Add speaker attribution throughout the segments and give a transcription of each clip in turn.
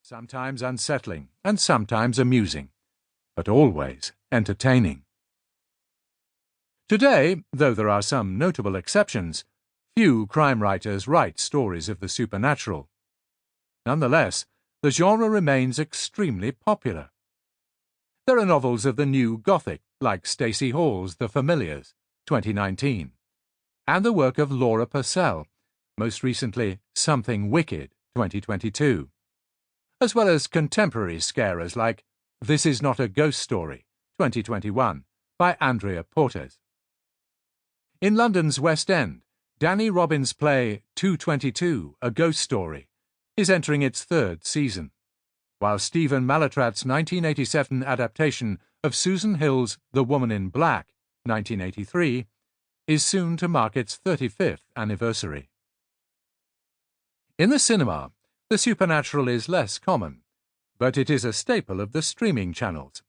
Speaker 1: sometimes unsettling and sometimes amusing, but always entertaining. Today, though there are some notable exceptions, few crime writers write stories of the supernatural. Nonetheless, the genre remains extremely popular. There are novels of the new Gothic, like Stacey Hall's The Familiars, 2019, and the work of Laura Purcell, most recently Something Wicked, 2022, as well as contemporary scarers like This Is Not a Ghost Story, 2021, by Andrea Portes. In London's West End, Danny Robbins' play 222, A Ghost Story, is entering its third season, while Stephen Mallatrat's 1987 adaptation of Susan Hill's The Woman in Black, 1983, is soon to mark its 35th anniversary. In the cinema, the supernatural is less common, but it is a staple of the streaming channels,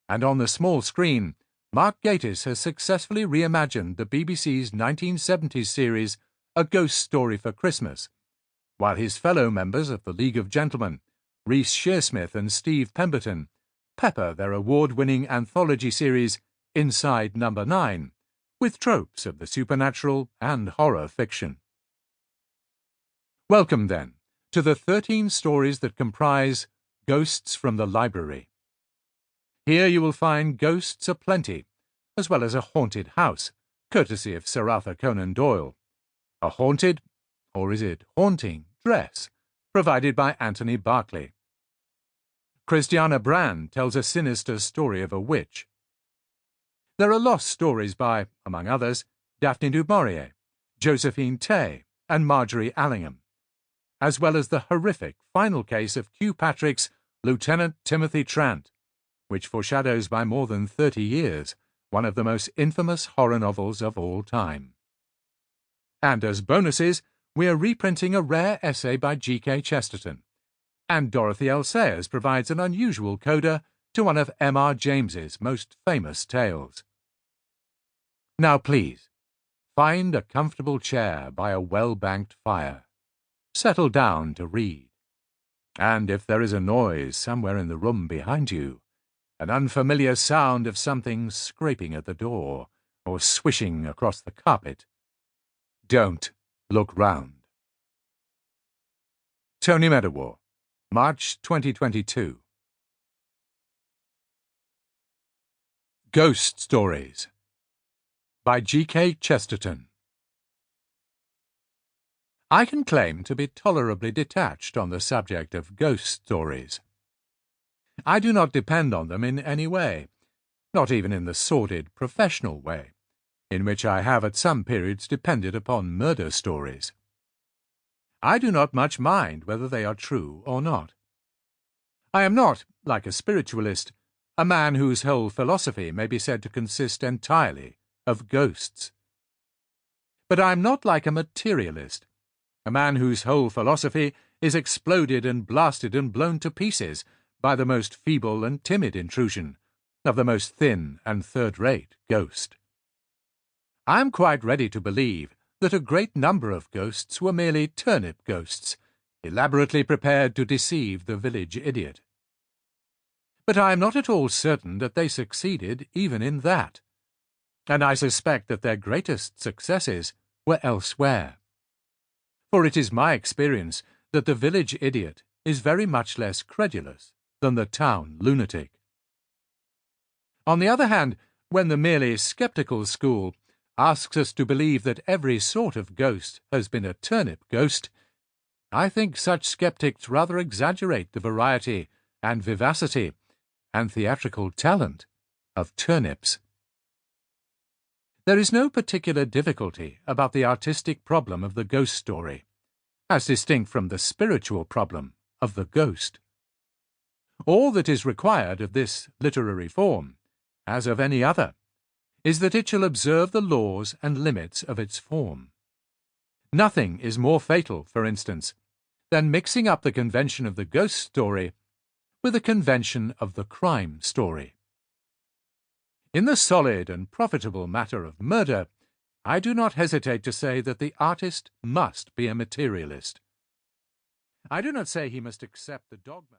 Speaker 1: and on the small screen, Mark Gatiss has successfully reimagined the BBC's 1970s series A Ghost Story for Christmas, while his fellow members of the League of Gentlemen, Reece Shearsmith and Steve Pemberton, pepper their award-winning anthology series Inside Number 9 with tropes of the supernatural and horror fiction. Welcome, then, to the 13 stories that comprise Ghosts from the Library. Here you will find ghosts aplenty, as well as a haunted house, courtesy of Sir Arthur Conan Doyle, a haunted, or is it haunting, dress, provided by Anthony Barclay. Christiana Brand tells a sinister story of a witch. There are lost stories by, among others, Daphne du Maurier, Josephine Tay, and Marjorie Allingham, as well as the horrific final case of Hugh Patrick's Lieutenant Timothy Trant, which foreshadows by more than 30 years one of the most infamous horror novels of all time. And as bonuses, we are reprinting a rare essay by G.K. Chesterton, and Dorothy L. Sayers provides an unusual coda to one of M.R. James's most famous tales. Now please, find a comfortable chair by a well-banked fire. Settle down to read. And if there is a noise somewhere in the room behind you, an unfamiliar sound of something scraping at the door or swishing across the carpet, don't look round. Tony Medawar, March 2022. Ghost Stories by G.K. Chesterton. I can claim to be tolerably detached on the subject of ghost stories. I do not depend on them in any way, not even in the sordid professional way, in which I have at some periods depended upon murder stories. I do not much mind whether they are true or not. I am not, like a spiritualist, a man whose whole philosophy may be said to consist entirely of ghosts. But I am not like a materialist, a man whose whole philosophy is exploded and blasted and blown to pieces by the most feeble and timid intrusion of the most thin and third-rate ghost. I am quite ready to believe that a great number of ghosts were merely turnip ghosts, elaborately prepared to deceive the village idiot. But I am not at all certain that they succeeded even in that, and I suspect that their greatest successes were elsewhere. For it is my experience that the village idiot is very much less credulous than the town lunatic. On the other hand, when the merely sceptical school asks us to believe that every sort of ghost has been a turnip ghost, I think such skeptics rather exaggerate the variety and vivacity and theatrical talent of turnips. There is no particular difficulty about the artistic problem of the ghost story, as distinct from the spiritual problem of the ghost. All that is required of this literary form, as of any other, is that it shall observe the laws and limits of its form. Nothing is more fatal, for instance, than mixing up the convention of the ghost story with the convention of the crime story. In the solid and profitable matter of murder, I do not hesitate to say that the artist must be a materialist. I do not say he must accept the dogma.